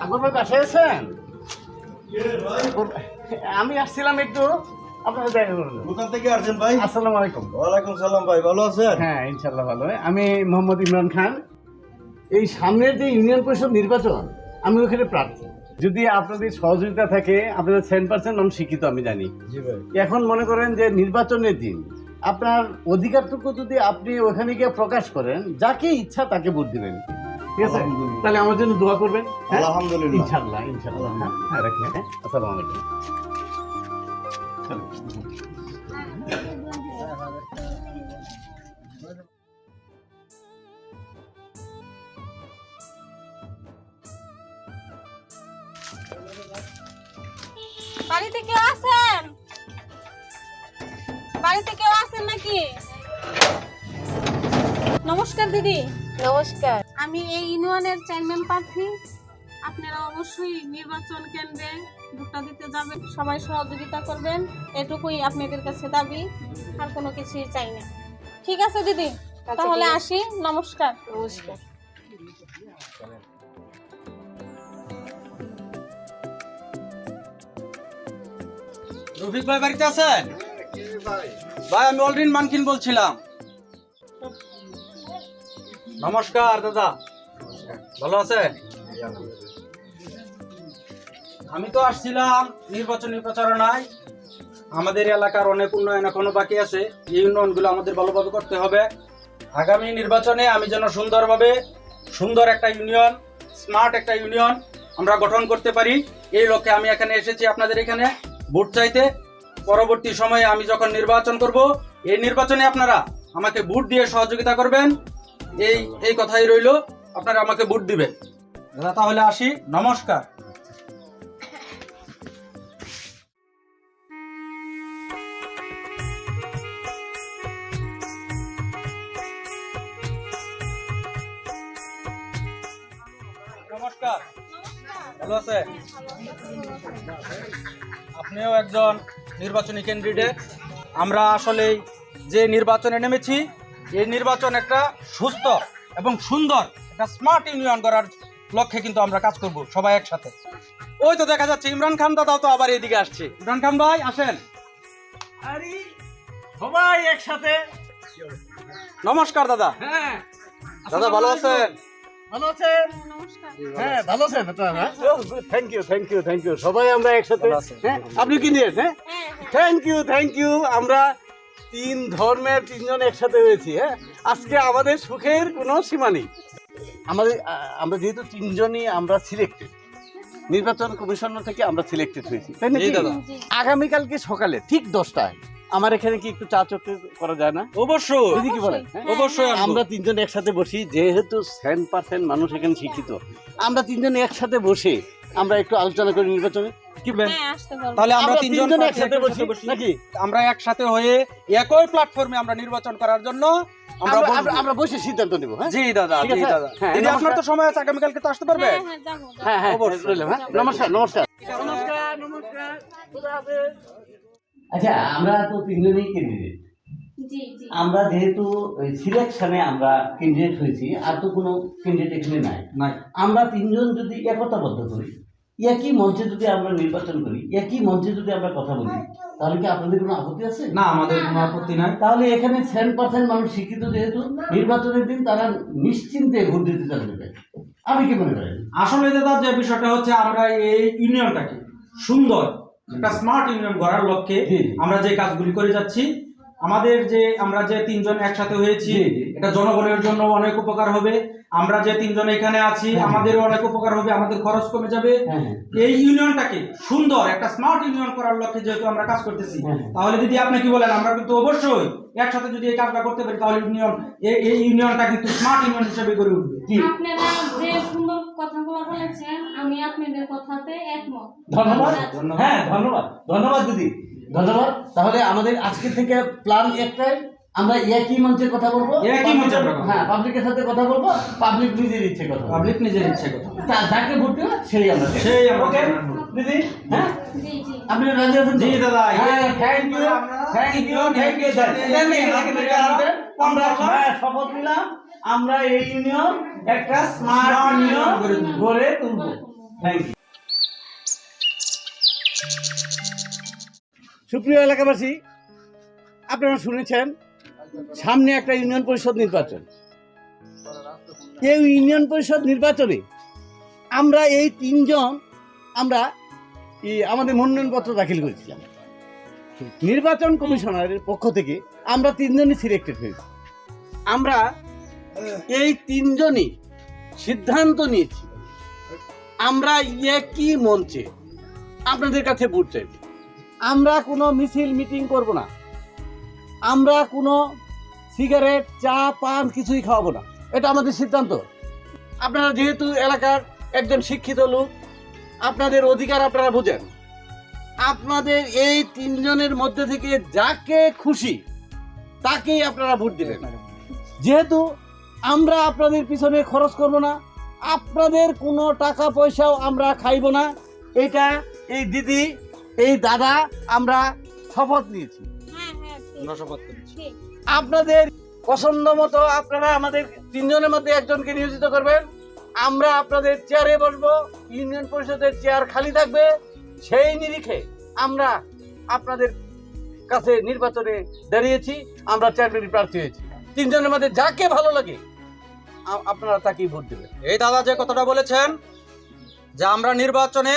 আকবর ভাই বাসায় আছেন? আমি আসছিলাম একটু আপনাদের দেখা করবো। কোথা থেকে আসছেন ভাই? আসসালামু আলাইকুম। ওয়ালাইকুম সালাম ভাই, ভালো আছেন? হ্যাঁ ইনশাল্লাহ ভালো। আমি মোহাম্মদ ইমরান খান। এই সামনের যে ইউনিয়ন পরিষদ নির্বাচন, আমি ওখানে প্রার্থী। যদি আপনাদের সহযোগিতা থাকে, আপনাদের 10% আমি শিক্ষিত, আমি জানি। জি ভাই। এখন মনে করেন যে নির্বাচনের দিন আপনার অধিকারটুকু যদি আপনি ওখানে গিয়ে প্রকাশ করেন, যাকে ইচ্ছা তাকে ভোট দিবেন, ঠিক আছে? আলহামদুলিল্লাহ। তাহলে আমার জন্য দোয়া করবেন। হ্যাঁ? আলহামদুলিল্লাহ। ইনশাল্লাহ ইনশাল্লাহ। হ্যাঁ রাখি। হ্যাঁ আসসালামু আলাইকুম। বাড়িতে কেউ আছেন? বাড়িতে কেউ আছেন নাকি? নমস্কার দিদি। নমস্কার। আমি এই ইউনিয়নের চেয়ারম্যান প্রার্থী। আপনারা অবশ্যই নির্বাচন কেন্দ্রে ভোটটা দিতে যাবেন, সবাই সহযোগিতা করবেন, এটুকুই আপনাদের কাছে দাবি, আর কোনো কিছুই চাই না। ঠিক আছে দিদি, তাহলে আসি। নমস্কার। নমস্কার। রফিক ভাই বাড়িতে আছেন? ভাই আমি অলরিন মানকিন বলছিলাম। নমস্কার দাদা, ভালো আছেন? আমি তো আসছিলাম নির্বাচনী প্রচারণায়। আমাদের এলাকার অনেক উন্নয়ন এখনো বাকি আছে, এই উন্নয়নগুলো আমাদের ভালোভাবে করতে হবে। আগামী নির্বাচনে আমি যেন সুন্দর একটা ইউনিয়ন, স্মার্ট একটা ইউনিয়ন আমরা গঠন করতে পারি, এই লক্ষ্যে আমি এখানে এসেছি আপনাদের এখানে ভোট চাইতে। পরবর্তী সময়ে আমি যখন নির্বাচন করব, এই নির্বাচনে আপনারা আমাকে ভোট দিয়ে সহযোগিতা করবেন, এই কথাই রইল। আপনারা আমাকে ভোট দিবেন দাদা। তাহলে আসি, নমস্কার। নমস্কার, ভালো আছে? আপনিও একজন নির্বাচনী ক্যান্ডিডেট। আমরা আসলে যে নির্বাচনে নেমেছি, এই নির্বাচন একটা সুস্থ এবং সুন্দর একটা স্মার্ট ইউনিয়ন করার লক্ষ্যে কিন্তু আমরা কাজ করব সবাই একসাথে। ওই তো দেখা যাচ্ছে ইমরান খান দাদাও তো আবার এদিকে আসছে। ইমরান খান ভাই আসেন। আরে সবাই একসাথে। নমস্কার দাদা। হ্যাঁ দাদা ভালো আছেন? ভালো আছেন? নমস্কার। হ্যাঁ ভালো আছেন আপনারা? Thank you. সবাই আমরা একসাথে। হ্যাঁ আপনি কি নিয়েন? হ্যাঁ থ্যাংক ইউ। আমরা তিন ধর্মের তিনজন একসাথে হয়েছি। হ্যাঁ আজকে আমাদের সুখের কোনো সীমা নেই। আমরা যেহেতু তিনজনই আমরা সিলেক্টেড, নির্বাচন কমিশনার থেকে আমরা সিলেক্টেড হয়েছি, তাই না? জি দাদা। আগামীকালকে সকালে ঠিক 10টায় আমার এখানে কি একটু চা চক্র করা যায় না? অবশ্যই দিদি কি বলেন? হ্যাঁ? অবশ্যই আসবো। আমরা তিনজন একসাথে বসি, যেহেতু 10% মানুষ এখানে শিক্ষিত, আমরা তিনজন একসাথে বসে আমরা একটু আলোচনা করি নির্বাচনে। কি বলেন? হ্যাঁ, আসতে পারবো। তাহলে আমরা আমরা তিনজন তিনজন একসাথে একসাথে বসি নাকি? আমরা একসাথে হয়ে একই প্ল্যাটফর্মে আমরা নির্বাচন করার জন্য আমরা বলবো। আমরা বসে সিদ্ধান্ত নেব। হ্যাঁ জি দাদা, ঠিক জি আছে? দাদা। হ্যাঁ, দিদি আপনার তো নমস্কার। সময় আছে, আগামীকালকে তো আসতে পারবে? হ্যাঁ হ্যাঁ যাবো। হ্যাঁ অবশ্যই। রইলাম, হ্যাঁ নমস্কার। আচ্ছা আমরা তো তিনজনই ক্যান্ডিডেট। জি জি। আমরা যেহেতু সিলেকশনে আমরা ক্যান্ডিডেট হয়েছি, আর তো কোনো ক্যান্ডিডেট এখানে নাই। নাই। আমরা তিনজন যদি একতাবদ্ধ করি, একই মঞ্চে যদি আমরা নির্বাচন করি, একই মঞ্চে যদি আমরা কথা বলি, তাহলে কি আপনাদের কোনো আপত্তি আছে? না, আমাদের কোনো আপত্তি নাই। তাহলে এখানে 10% মানুষ শিক্ষিত, যেহেতু নির্বাচনের দিন তারা নিশ্চিন্তে ভোট দিতে চাইবে। আমি কি মনে করেন? আসলে দাদা যে বিষয়টা হচ্ছে, আমরা এই ইউনিয়নটাকে সুন্দর একটা স্মার্ট ইউনিয়ন গড়ার লক্ষ্যে জি। আমরা যে কাজগুলি করে যাচ্ছি, আমরা যে তিনজন একসাথে হয়েছি, জি, জি। এটা জনগণের জন্য অনেক উপকার হবে। আমরা যে তিনজন এখানে আছি, হ্যাঁ। আমাদেরও অনেক উপকার হবে, আমাদের খরচ কমে যাবে। হ্যাঁ, হ্যাঁ। এই ইউনিয়নটাকে সুন্দর একটা স্মার্ট ইউনিয়ন করার লক্ষ্যে যেহেতু আমরা কাজ করতেছি, হ্যাঁ। তাহলে দিদি আপনি কি বলেন? আমরা কিন্তু অবশ্যই একসাথে যদি এই কাজটা করতে পারি, তাহলে এই ইউনিয়নটা কিন্তু স্মার্ট ইউনিয়ন হিসেবে গড়ে উঠবে। জি। আপনারা যে সুন্দর কথাগুলো বলেছেন, আমি আপনাদের কথাতে একমত। ধন্যবাদ। ধন্যবাদ। হ্যাঁ ধন্যবাদ দিদি, ধন্যবাদ। তাহলে আমাদের আজকে থেকে প্ল্যান একটাই, আমরা একই মঞ্চে কথা বলবো। একই মঞ্চে আমরা কথা বলবো। হ্যাঁ পাবলিকের সাথে কথা বলবো, পাবলিক নিজের ইচ্ছে কথা বলবে। পাবলিক নিজের ইচ্ছে কথা। যাকে ভোট দেবে সেই আমরা দেব। সেই আমরা Okay? দেব। দিদি হ্যাঁ জি জি। আপনি রাজি আছেন তো? জি দাদা। হ্যাঁ থ্যাংক ইউ। আমরা শপথ নিলাম, আমরা এই ইউনিয়ন একটা স্মার্ট ইউনিয়ন গড়ে তুলবো। Thank you. সুপ্রিয় এলাকাবাসী, আপনারা শুনেছেন সামনে একটা ইউনিয়ন পরিষদ নির্বাচন। এই ইউনিয়ন পরিষদ নির্বাচনে আমরা এই তিনজন আমরা আমাদের মনোনয়নপত্র দাখিল করেছিলাম। নির্বাচন কমিশনারের পক্ষ থেকে আমরা তিনজনই সিলেক্টেড হয়েছি। আমরা এই তিনজনই সিদ্ধান্ত নিয়েছি আমরা একই মঞ্চে আপনাদের কাছে ভোট চাইব। আমরা কোনো মিছিল মিটিং করব না, আমরা কোনো সিগারেট চা পান কিছুই খাওয়াবো না, এটা আমাদের সিদ্ধান্ত। আপনারা যেহেতু এলাকার একজন শিক্ষিত লোক, আপনাদের অধিকার আপনারা বুঝেন। আপনাদের এই তিনজনের মধ্যে থেকে যাকে খুশি তাকেই আপনারা ভোট দিবেন। যেহেতু আমরা আপনাদের পিছনে খরচ করব না, আপনাদের কোনো টাকা পয়সাও আমরা খাইব না, এটা এই দিদি এই দাদা আমরা শপথ নিয়েছি। হ্যাঁ হ্যাঁ ঠিক, আমরা শপথ করেছি। ঠিক। আপনাদের পছন্দ মতো আপনারা আমাদের তিনজনের মধ্যে একজনকে নিয়োজিত করবেন। আমরা আপনাদের চেয়ারে বসবো, ইউনিয়ন পরিষদের চেয়ার খালি থাকবে, সেই নিরিখে আমরা আপনাদের কাছে নির্বাচনে দাঁড়িয়েছি। আমরা চেয়ারম্যান প্রার্থী হয়েছি। তিনজনের মধ্যে যাকে ভালো লাগে আপনারা তাকেই ভোট দেবেন। এই দাদা যে কথাটা বলেছেন যে আমরা নির্বাচনে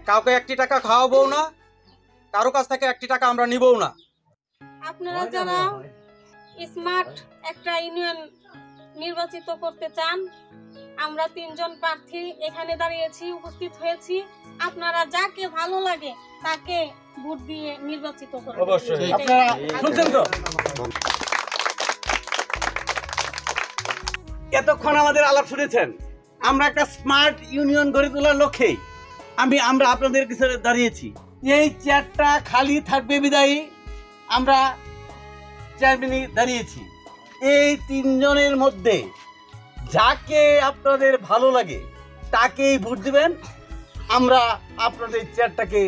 কাউকে 1 টাকা খাওয়াবো না, কারো কাছ থেকে 1 টাকা আমরা নিবও না। আপনারা যারা স্মার্ট একটা ইউনিয়ন নির্বাচিত করতে চান, আমরা তিনজন প্রার্থী এখানে দাঁড়িয়েছি, উপস্থিত হয়েছি। আপনারা যাকে ভালো লাগে তাকে ভোট দিয়ে নির্বাচিত করবেন। অবশ্যই। আপনারা শুনছেন তো? এতক্ষণ আমাদের আলাপ শুনেছেন। আমরা একটা স্মার্ট ইউনিয়ন গড়ে তোলার লক্ষ্যে আমরা আপনাদের কাছে দাঁড়িয়েছি। এই চেয়ারটা খালি থাকবে বিদায়ী আমরা চেয়ারম্যানই দাঁড়িয়েছি। এই তিনজনের মধ্যে যাকে আপনাদের ভালো লাগে তাকেই ভোট দিবেন। আমরা আপনাদের চেয়ারটাকে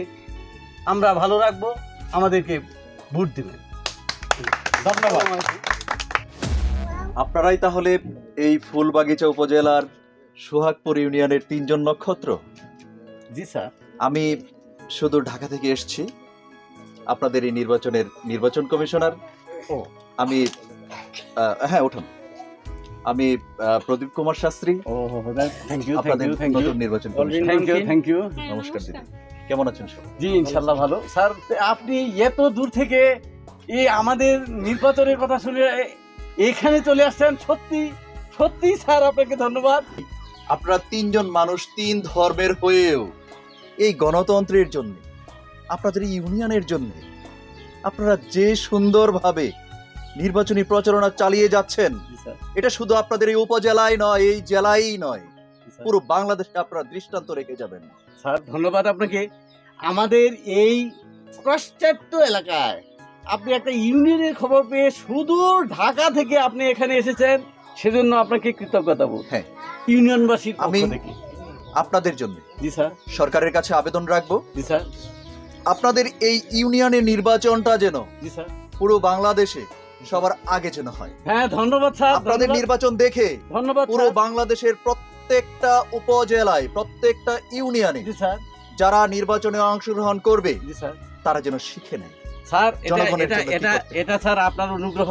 আমরা ভালো রাখবো, আমাদেরকে ভোট দিবেন। ধন্যবাদ। আপনারাই তাহলে এই ফুলবাগিচা উপজেলার সোহাগপুর ইউনিয়নের 3 জন নক্ষত্র? জি স্যার। আমি শুধু ঢাকা থেকে এসেছি, আপনাদের এই নির্বাচন কমিশনার। ও আমি হ্যাঁ উঠুন। আমি প্রদীপ কুমার শাস্ত্রী, ও থ্যাংক ইউ, আপনাদের নতুন নির্বাচন কমিশনার। Thank you. হ্যাঁ, নমস্কার দিদি, কেমন আছেন সব? জি ইনশাল্লাহ ভালো। স্যার আপনি এত দূর থেকে এই আমাদের নির্বাচনের কথা শুনে এখানে চলে আসছেন, সত্যি সত্যি স্যার আপনাকে ধন্যবাদ। আপনারা 3 জন মানুষ 3 ধর্মের হয়েও এই গণতন্ত্রের জন্য, আপনাদের এই ইউনিয়নের জন্য আপনারা যে সুন্দরভাবে নির্বাচনী প্রচারণা চালিয়ে যাচ্ছেন, এটা শুধু আপনাদের এই উপজেলায় নয়, এই জেলায় নয়, পুরো বাংলাদেশে আপনারা দৃষ্টান্ত রেখে যাবেন। স্যার ধন্যবাদ আপনাকে। আমাদের এই পাশ্চাত্য এলাকায় আপনি একটা ইউনিয়নের খবর পেয়ে সুদূর ঢাকা থেকে আপনি এখানে এসেছেন, সেজন্য আপনাকে কৃতজ্ঞতা বলব। হ্যাঁ, ইউনিয়নবাসীর পক্ষ আমি থেকে। আপনাদের জন্য জি স্যার। সরকারের কাছে আবেদন রাখবো, জি স্যার। আপনাদের এই ইউনিয়নের নির্বাচনটা যেন জি স্যার। পুরো বাংলাদেশে সবার আগে যেন হয়। হ্যাঁ ধন্যবাদ স্যার। আপনাদের ধন্যবাদ। নির্বাচন দেখে ধন্যবাদ পুরো স্যার। বাংলাদেশের প্রত্যেকটা উপজেলায়, প্রত্যেকটা ইউনিয়নে জি স্যার। যারা নির্বাচনে অংশগ্রহণ করবে জি স্যার। তারা যেন শিখে নেয়। স্যার জনগণের এটা জন্য কি এটা করতে এটা স্যার আপনার অনুগ্রহ,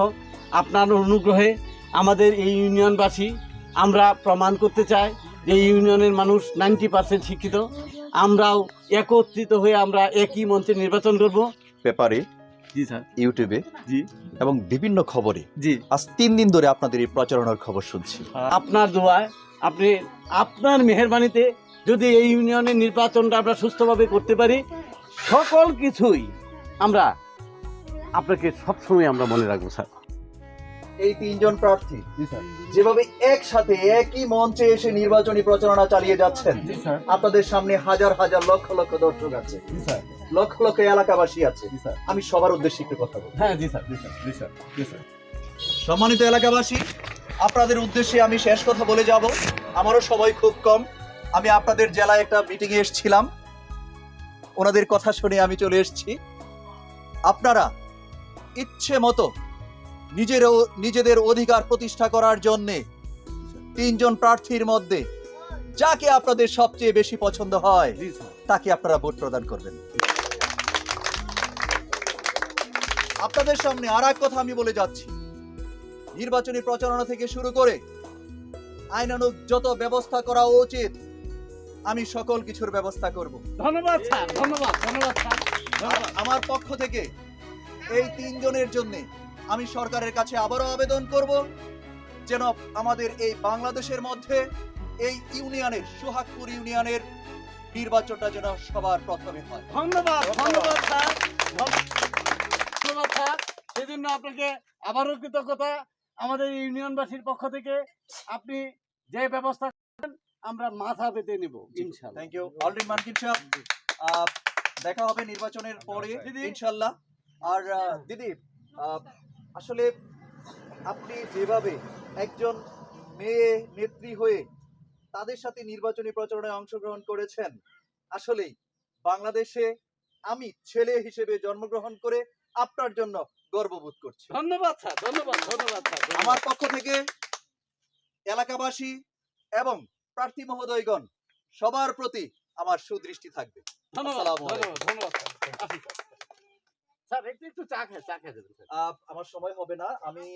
আপনার অনুগ্রহে আমাদের এই ইউনিয়নবাসী আমরা প্রমাণ করতে চাই যে ইউনিয়নের মানুষ 90% শিক্ষিত। আমরাও একত্রিত হয়ে আমরা একই মঞ্চে নির্বাচন করব। পেপারে, জি স্যার। ইউটিউবে জি এবং বিভিন্ন খবরে জি। আজ 3 দিন ধরে আপনাদের এই প্রচারণার খবর শুনছি। আপনার দোয়ায়, আপনার মেহেরবানিতে যদি এই ইউনিয়নের নির্বাচনটা আমরা সুস্থভাবে করতে পারি, সকল কিছুই আমরা আপনাকে সবসময় আমরা মনে রাখবো স্যার। এই 3 জন প্রার্থী জি স্যার। যেভাবে একসাথে একই মঞ্চে এসে নির্বাচনী প্রচারণা চালিয়ে যাচ্ছেন, জি স্যার। আপনাদের সামনে হাজার হাজার লক্ষ লক্ষ দর্শক আছে, জি স্যার। লক্ষ লক্ষ এলাকাবাসী আছে। জি স্যার। আমি সবার উদ্দেশ্যে একটু কথা বলবো। হ্যাঁ জি স্যার। জি স্যার। জি স্যার। জি স্যার। সম্মানিত এলাকাবাসী, আপনাদের উদ্দেশ্যে আমি শেষ কথা বলে যাব। আমারও সময় খুব কম। আমি আপনাদের জেলায় একটা মিটিংয়ে এসেছিলাম, ওনাদের কথা শুনে আমি চলে এসেছি। আপনারা ইচ্ছে মতো নিজেদের অধিকার প্রতিষ্ঠা করার জন্যে 3 জন প্রার্থীর মধ্যে যাকে আপনাদের সবচেয়ে বেশি পছন্দ হয় জি স্যার। তাকে আপনারা ভোট প্রদান করবেন। আপনাদের সামনে আর এক কথা আমি বলে যাচ্ছি, নির্বাচনী প্রচারণা থেকে শুরু করে আইনানুগ যত ব্যবস্থা করা উচিত আমি সকল কিছুর ব্যবস্থা করব। ধন্যবাদ স্যার, ধন্যবাদ ধন্যবাদ স্যার। আর আমার পক্ষ থেকে এই 3 জনের জন্য আমি সরকারের কাছে আবারও আবেদন করব যেন আমাদের এই বাংলাদেশের মধ্যে এই ইউনিয়নের, সোহাগপুর ইউনিয়নের নির্বাচনটা যেন সবার প্রথমে হয়। ধন্যবাদ ধন্যবাদ স্যার, ধন্যবাদ স্যার। সেজন্য আপনাকে আবারও কৃতজ্ঞতা আমাদের ইউনিয়নবাসীর পক্ষ থেকে। আপনি যে ব্যবস্থা করেন আমরা মাথা পেতে নিব ইনশাআল্লাহ। থ্যাংক ইউ অলরেডি মানকিন সাহেব, দেখা হবে নির্বাচনের পরে ইনশাআল্লাহ। আর দিদি, আসলে আপনি যেভাবে একজন মেয়ে নেত্রী হয়ে তাদের সাথে নির্বাচনী প্রচারণায় অংশগ্রহণ করেছেন, আসলেই বাংলাদেশে আমি ছেলে হিসেবে জন্মগ্রহণ করে আপনার জন্য গর্ববোধ করছি। ধন্যবাদ স্যার, ধন্যবাদ ধন্যবাদ স্যার। আমার পক্ষ থেকে এলাকাবাসী এবং প্রার্থী মহোদয়গণ সবার প্রতি আমার সুদৃষ্টি থাকবে। ধন্যবাদ আসসালামু আলাইকুম। ধন্যবাদ ধন্যবাদ স্যার। আসি স্যার। স্যার একটু চা খেয়ে দেবেন স্যার। আমার সময় হবে না, আমি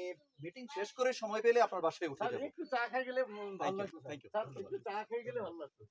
মিটিং শেষ করে সময় পেলে আপনার বাসায় উঠে স্যার যাব। একটু চা খেয়ে গেলে ভালো Thank you, লাগতো thank you. স্যার। একটু চা খেয়ে গেলে ভালো লাগতো।